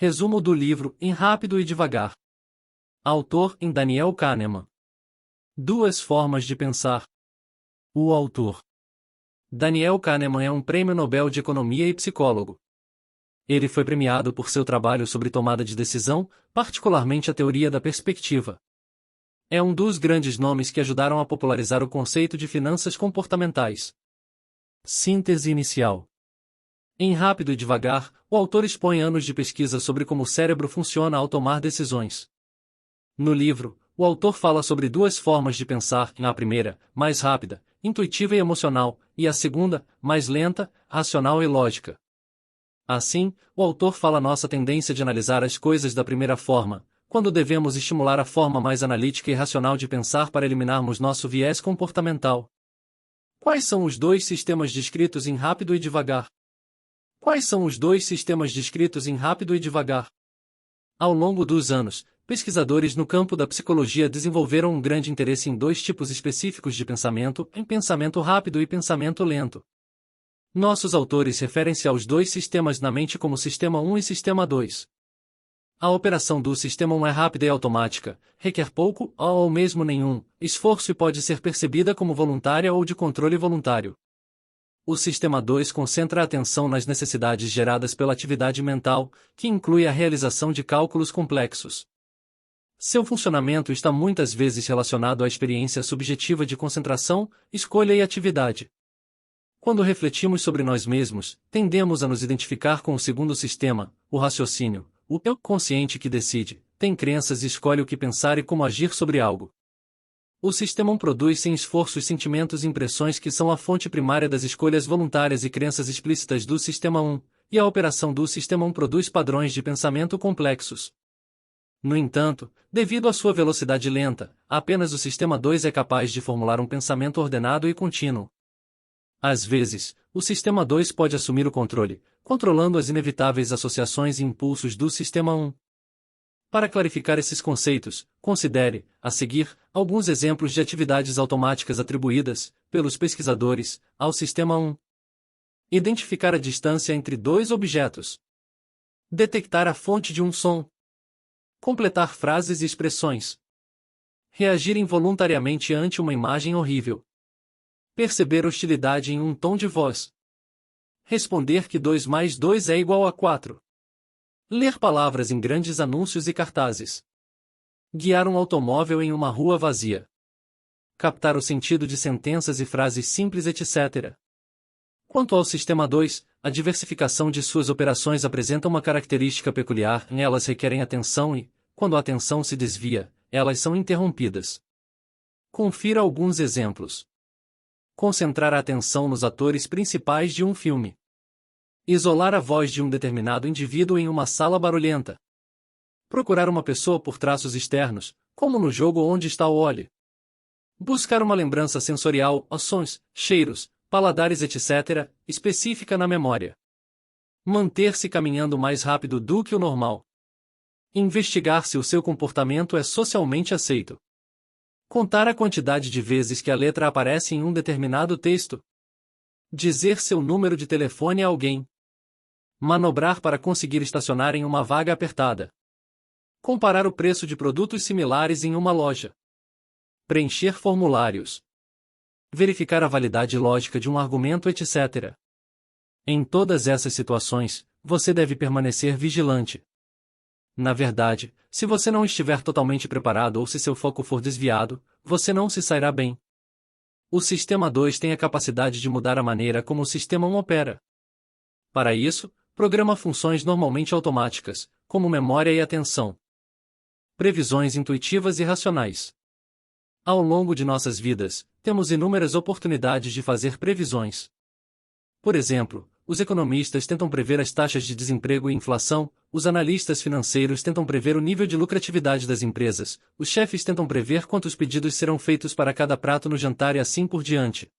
Resumo do livro Em Rápido e Devagar. Autor em Daniel Kahneman. Duas formas de pensar. O autor. Daniel Kahneman é um prêmio Nobel de Economia e psicólogo. Ele foi premiado por seu trabalho sobre tomada de decisão, particularmente a teoria da perspectiva. É um dos grandes nomes que ajudaram a popularizar o conceito de finanças comportamentais. Síntese inicial. Em Rápido e Devagar, o autor expõe anos de pesquisa sobre como o cérebro funciona ao tomar decisões. No livro, o autor fala sobre duas formas de pensar, a primeira, mais rápida, intuitiva e emocional, e a segunda, mais lenta, racional e lógica. Assim, o autor fala nossa tendência de analisar as coisas da primeira forma, quando devemos estimular a forma mais analítica e racional de pensar para eliminarmos nosso viés comportamental. Quais são os dois sistemas descritos em Rápido e Devagar? Quais são os dois sistemas descritos em Rápido e Devagar? Ao longo dos anos, pesquisadores no campo da psicologia desenvolveram um grande interesse em dois tipos específicos de pensamento, em pensamento rápido e pensamento lento. Nossos autores referem-se aos dois sistemas na mente como Sistema 1 e Sistema 2. A operação do Sistema 1 é rápida e automática, requer pouco, ou mesmo nenhum, esforço e pode ser percebida como voluntária ou de controle voluntário. O Sistema 2 concentra a atenção nas necessidades geradas pela atividade mental, que inclui a realização de cálculos complexos. Seu funcionamento está muitas vezes relacionado à experiência subjetiva de concentração, escolha e atividade. Quando refletimos sobre nós mesmos, tendemos a nos identificar com o segundo sistema, o raciocínio, o eu consciente que decide, tem crenças e escolhe o que pensar e como agir sobre algo. O Sistema 1 produz sem esforço os sentimentos e impressões que são a fonte primária das escolhas voluntárias e crenças explícitas do Sistema 1, e a operação do Sistema 1 produz padrões de pensamento complexos. No entanto, devido à sua velocidade lenta, apenas o Sistema 2 é capaz de formular um pensamento ordenado e contínuo. Às vezes, o Sistema 2 pode assumir o controle, controlando as inevitáveis associações e impulsos do Sistema 1. Para clarificar esses conceitos, considere, a seguir, alguns exemplos de atividades automáticas atribuídas, pelos pesquisadores, ao Sistema 1. Identificar a distância entre dois objetos. Detectar a fonte de um som. Completar frases e expressões. Reagir involuntariamente ante uma imagem horrível. Perceber hostilidade em um tom de voz. Responder que 2 mais 2 é igual a 4. Ler palavras em grandes anúncios e cartazes. Guiar um automóvel em uma rua vazia. Captar o sentido de sentenças e frases simples, etc. Quanto ao Sistema 2, a diversificação de suas operações apresenta uma característica peculiar: elas requerem atenção e, quando a atenção se desvia, elas são interrompidas. Confira alguns exemplos. Concentrar a atenção nos atores principais de um filme. Isolar a voz de um determinado indivíduo em uma sala barulhenta. Procurar uma pessoa por traços externos, como no jogo Onde está o Oli. Buscar uma lembrança sensorial, sons, cheiros, paladares, etc., específica na memória. Manter-se caminhando mais rápido do que o normal. Investigar se o seu comportamento é socialmente aceito. Contar a quantidade de vezes que a letra aparece em um determinado texto. Dizer seu número de telefone a alguém. Manobrar para conseguir estacionar em uma vaga apertada. Comparar o preço de produtos similares em uma loja. Preencher formulários. Verificar a validade lógica de um argumento, etc. Em todas essas situações, você deve permanecer vigilante. Na verdade, se você não estiver totalmente preparado ou se seu foco for desviado, você não se sairá bem. O Sistema 2 tem a capacidade de mudar a maneira como o Sistema 1 opera. Para isso, programa funções normalmente automáticas, como memória e atenção. Previsões intuitivas e racionais. Ao longo de nossas vidas, temos inúmeras oportunidades de fazer previsões. Por exemplo, os economistas tentam prever as taxas de desemprego e inflação, os analistas financeiros tentam prever o nível de lucratividade das empresas, os chefes tentam prever quantos pedidos serão feitos para cada prato no jantar e assim por diante.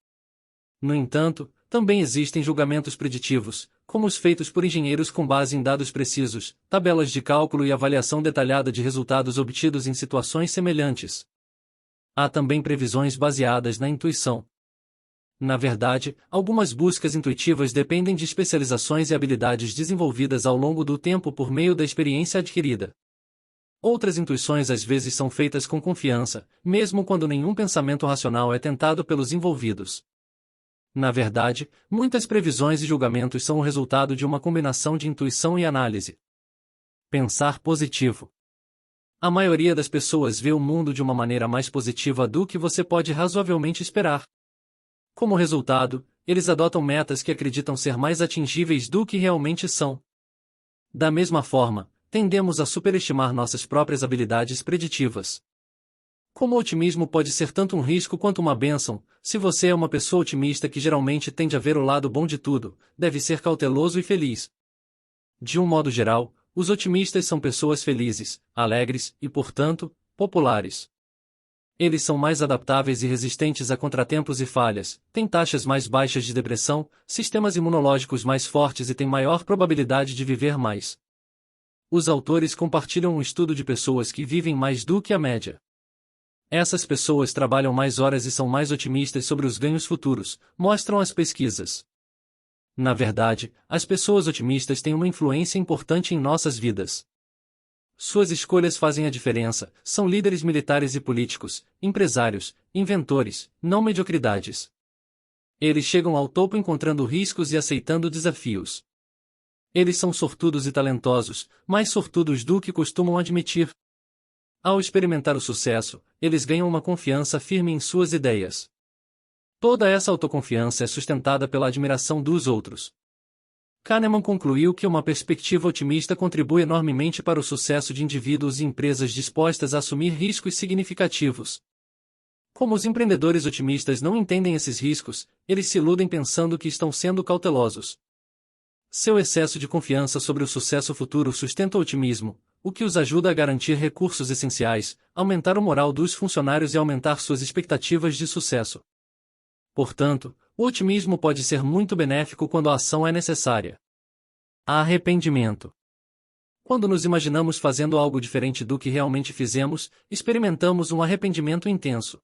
No entanto, também existem julgamentos preditivos, como os feitos por engenheiros com base em dados precisos, tabelas de cálculo e avaliação detalhada de resultados obtidos em situações semelhantes. Há também previsões baseadas na intuição. Na verdade, algumas buscas intuitivas dependem de especializações e habilidades desenvolvidas ao longo do tempo por meio da experiência adquirida. Outras intuições às vezes são feitas com confiança, mesmo quando nenhum pensamento racional é tentado pelos envolvidos. Na verdade, muitas previsões e julgamentos são o resultado de uma combinação de intuição e análise. Pensar positivo. A maioria das pessoas vê o mundo de uma maneira mais positiva do que você pode razoavelmente esperar. Como resultado, eles adotam metas que acreditam ser mais atingíveis do que realmente são. Da mesma forma, tendemos a superestimar nossas próprias habilidades preditivas. Como o otimismo pode ser tanto um risco quanto uma bênção, se você é uma pessoa otimista que geralmente tende a ver o lado bom de tudo, deve ser cauteloso e feliz. De um modo geral, os otimistas são pessoas felizes, alegres e, portanto, populares. Eles são mais adaptáveis e resistentes a contratempos e falhas, têm taxas mais baixas de depressão, sistemas imunológicos mais fortes e têm maior probabilidade de viver mais. Os autores compartilham um estudo de pessoas que vivem mais do que a média. Essas pessoas trabalham mais horas e são mais otimistas sobre os ganhos futuros, mostram as pesquisas. Na verdade, as pessoas otimistas têm uma influência importante em nossas vidas. Suas escolhas fazem a diferença, são líderes militares e políticos, empresários, inventores, não mediocridades. Eles chegam ao topo encontrando riscos e aceitando desafios. Eles são sortudos e talentosos, mais sortudos do que costumam admitir. Ao experimentar o sucesso, eles ganham uma confiança firme em suas ideias. Toda essa autoconfiança é sustentada pela admiração dos outros. Kahneman concluiu que uma perspectiva otimista contribui enormemente para o sucesso de indivíduos e empresas dispostas a assumir riscos significativos. Como os empreendedores otimistas não entendem esses riscos, eles se iludem pensando que estão sendo cautelosos. Seu excesso de confiança sobre o sucesso futuro sustenta o otimismo, o que os ajuda a garantir recursos essenciais, aumentar o moral dos funcionários e aumentar suas expectativas de sucesso. Portanto, o otimismo pode ser muito benéfico quando a ação é necessária. Arrependimento. Quando nos imaginamos fazendo algo diferente do que realmente fizemos, experimentamos um arrependimento intenso.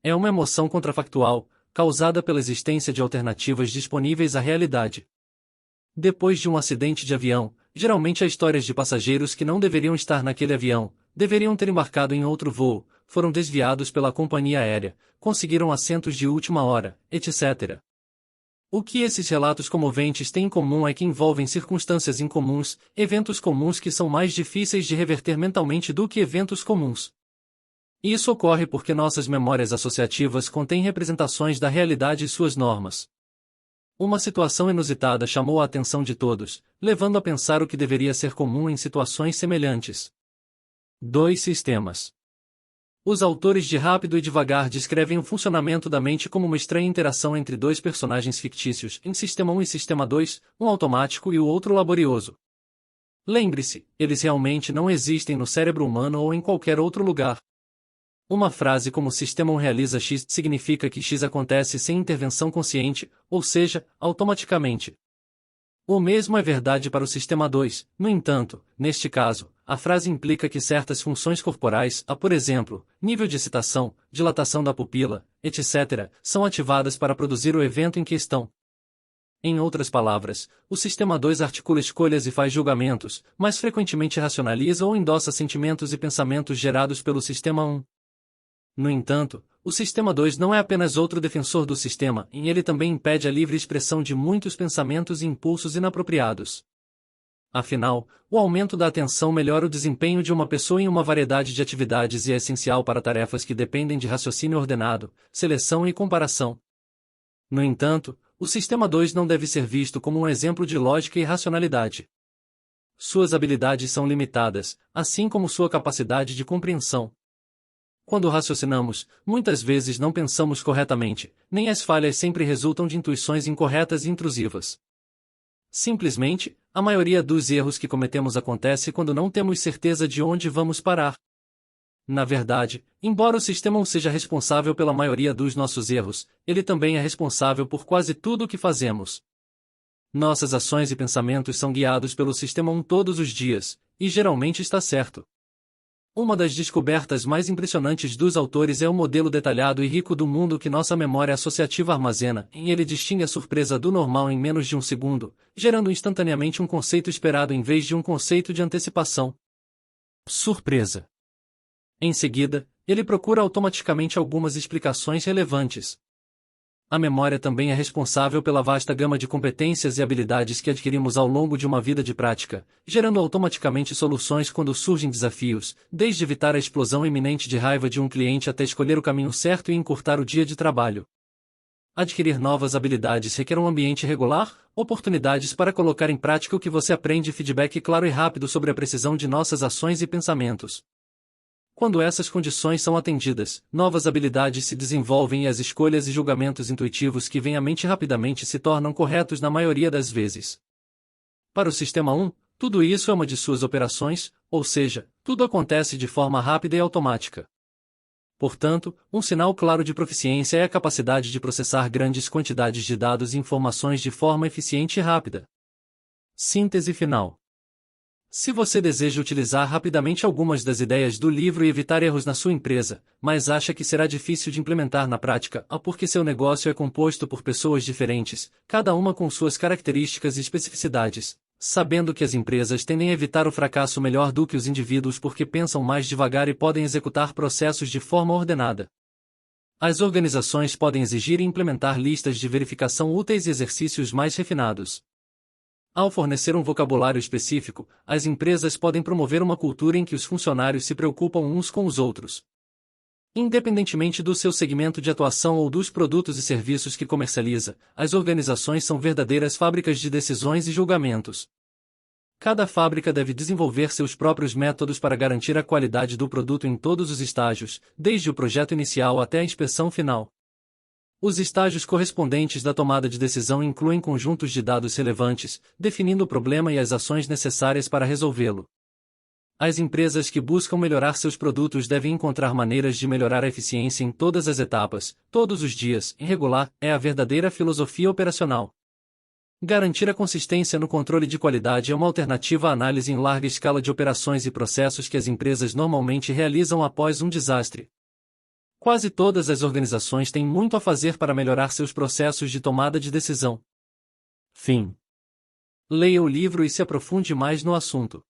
É uma emoção contrafactual, causada pela existência de alternativas disponíveis à realidade. Depois de um acidente de avião, geralmente há histórias de passageiros que não deveriam estar naquele avião, deveriam ter embarcado em outro voo, foram desviados pela companhia aérea, conseguiram assentos de última hora, etc. O que esses relatos comoventes têm em comum é que envolvem circunstâncias incomuns, eventos comuns que são mais difíceis de reverter mentalmente do que eventos comuns. Isso ocorre porque nossas memórias associativas contêm representações da realidade e suas normas. Uma situação inusitada chamou a atenção de todos, levando a pensar o que deveria ser comum em situações semelhantes. 2 sistemas. Os autores de Rápido e Devagar descrevem o funcionamento da mente como uma estranha interação entre dois personagens fictícios, em Sistema 1 e Sistema 2, um automático e o outro laborioso. Lembre-se, eles realmente não existem no cérebro humano ou em qualquer outro lugar. Uma frase como Sistema 1 realiza X significa que X acontece sem intervenção consciente, ou seja, automaticamente. O mesmo é verdade para o Sistema 2, no entanto, neste caso, a frase implica que certas funções corporais, por exemplo, nível de excitação, dilatação da pupila, etc., são ativadas para produzir o evento em questão. Em outras palavras, o Sistema 2 articula escolhas e faz julgamentos, mas frequentemente racionaliza ou endossa sentimentos e pensamentos gerados pelo Sistema 1. No entanto, o Sistema 2 não é apenas outro defensor do sistema, e ele também impede a livre expressão de muitos pensamentos e impulsos inapropriados. Afinal, o aumento da atenção melhora o desempenho de uma pessoa em uma variedade de atividades e é essencial para tarefas que dependem de raciocínio ordenado, seleção e comparação. No entanto, o Sistema 2 não deve ser visto como um exemplo de lógica e racionalidade. Suas habilidades são limitadas, assim como sua capacidade de compreensão. Quando raciocinamos, muitas vezes não pensamos corretamente, nem as falhas sempre resultam de intuições incorretas e intrusivas. Simplesmente, a maioria dos erros que cometemos acontece quando não temos certeza de onde vamos parar. Na verdade, embora o Sistema 1 seja responsável pela maioria dos nossos erros, ele também é responsável por quase tudo o que fazemos. Nossas ações e pensamentos são guiados pelo Sistema 1 todos os dias, e geralmente está certo. Uma das descobertas mais impressionantes dos autores é o modelo detalhado e rico do mundo que nossa memória associativa armazena, e ele distingue a surpresa do normal em menos de um segundo, gerando instantaneamente um conceito esperado em vez de um conceito de antecipação. Surpresa. Em seguida, ele procura automaticamente algumas explicações relevantes. A memória também é responsável pela vasta gama de competências e habilidades que adquirimos ao longo de uma vida de prática, gerando automaticamente soluções quando surgem desafios, desde evitar a explosão iminente de raiva de um cliente até escolher o caminho certo e encurtar o dia de trabalho. Adquirir novas habilidades requer um ambiente regular, oportunidades para colocar em prática o que você aprende e feedback claro e rápido sobre a precisão de nossas ações e pensamentos. Quando essas condições são atendidas, novas habilidades se desenvolvem e as escolhas e julgamentos intuitivos que vêm à mente rapidamente se tornam corretos na maioria das vezes. Para o Sistema 1, tudo isso é uma de suas operações, ou seja, tudo acontece de forma rápida e automática. Portanto, um sinal claro de proficiência é a capacidade de processar grandes quantidades de dados e informações de forma eficiente e rápida. Síntese final. Se você deseja utilizar rapidamente algumas das ideias do livro e evitar erros na sua empresa, mas acha que será difícil de implementar na prática, porque seu negócio é composto por pessoas diferentes, cada uma com suas características e especificidades, sabendo que as empresas tendem a evitar o fracasso melhor do que os indivíduos porque pensam mais devagar e podem executar processos de forma ordenada. As organizações podem exigir e implementar listas de verificação úteis e exercícios mais refinados. Ao fornecer um vocabulário específico, as empresas podem promover uma cultura em que os funcionários se preocupam uns com os outros. Independentemente do seu segmento de atuação ou dos produtos e serviços que comercializa, as organizações são verdadeiras fábricas de decisões e julgamentos. Cada fábrica deve desenvolver seus próprios métodos para garantir a qualidade do produto em todos os estágios, desde o projeto inicial até a inspeção final. Os estágios correspondentes da tomada de decisão incluem conjuntos de dados relevantes, definindo o problema e as ações necessárias para resolvê-lo. As empresas que buscam melhorar seus produtos devem encontrar maneiras de melhorar a eficiência em todas as etapas, todos os dias, e regular, é a verdadeira filosofia operacional. Garantir a consistência no controle de qualidade é uma alternativa à análise em larga escala de operações e processos que as empresas normalmente realizam após um desastre. Quase todas as organizações têm muito a fazer para melhorar seus processos de tomada de decisão. Fim. Leia o livro e se aprofunde mais no assunto.